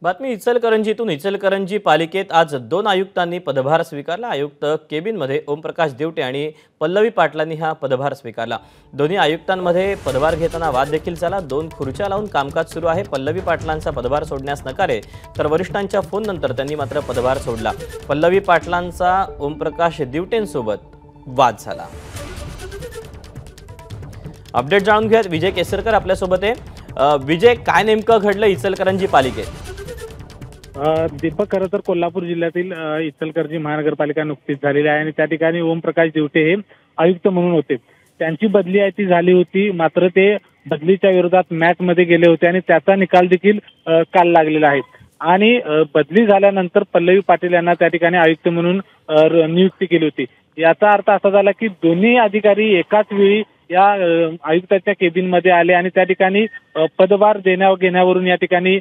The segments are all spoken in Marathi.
बातमी इचलकरंजीतून। इचलकरंजी पालिकेत आज 2 आयुक्तांनी पदभार स्वीकारला। आयुक्त केबिनमध्ये ओमप्रकाश दिवटे आणि पल्लवी पाटलांनी हा पदभार स्वीकारला। दोन्ही आयुक्तांमध्ये पदभार घेताना वाद देखील झाला। 2 खुर्च्या लावून कामकाज सुरू आहे। पल्लवी पाटलांचा पदभार सोडण्यास नकार आहे, तर वरिष्ठांच्या फोननंतर त्यांनी मात्र पदभार सोडला। पल्लवी पाटलांचा ओमप्रकाश दिवटेंसोबत वाद झाला। अपडेट जाणून घेऊयात। विजय केसरकर आपल्यासोबत आहे। विजय, काय नेमकं घडलं इचलकरंजी पालिकेत? दीपक, खरं तर कोल्हापूर जिल्ह्यातील इचलकरंजी महानगरपालिका नुकतीच झालेली आहे आणि त्या ठिकाणी ओमप्रकाश दिवटे हे आयुक्त म्हणून होते। त्यांची बदली आहे ती झाली होती, मात्र ते बदलीच्या विरोधात मॅचमध्ये गेले होते आणि त्याचा निकाल देखील काल लागलेला आहे। आणि बदली झाल्यानंतर पल्लवी पाटील यांना त्या ठिकाणी आयुक्त म्हणून नियुक्ती केली होती। याचा अर्थ असा झाला की दोन्ही अधिकारी एकाच वेळी या आयुक्ताच्या केबिनमध्ये आले आणि त्या ठिकाणी पदभार देण्या घेण्यावरून या ठिकाणी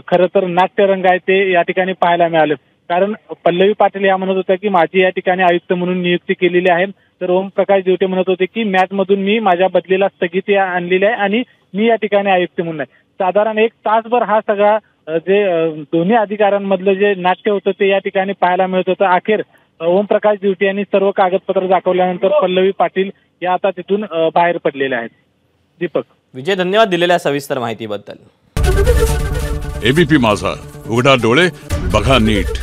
खरं तर नाट्यरंग आहे ते या ठिकाणी पाहायला मिळाले। कारण पल्लवी पाटील या म्हणत होत्या की माझी या ठिकाणी आयुक्त म्हणून नियुक्ती केलेली आहे, तर ओमप्रकाश दिवटे म्हणत होते की मॅचमधून मी माझ्या बदलीला स्थगिती आणलेली आहे आणि मी या ठिकाणी आयुक्त म्हणून आहे। साधारण 1 तासभर हा सगळा जे दोन्ही अधिकाऱ्यांमधलं जे नाट्य होतं ते या ठिकाणी पाहायला मिळत होतं। अखेर ओमप्रकाश दिवटे यांनी सर्व कागदपत्र दाखवल्यानंतर पल्लवी पाटील या आता तिथून बाहेर पडलेल्या आहेत। दीपक, विजय, धन्यवाद दिलेल्या सविस्तर माहितीबद्दल। एबीपी माझा, उघडा डोळे बघा नीट।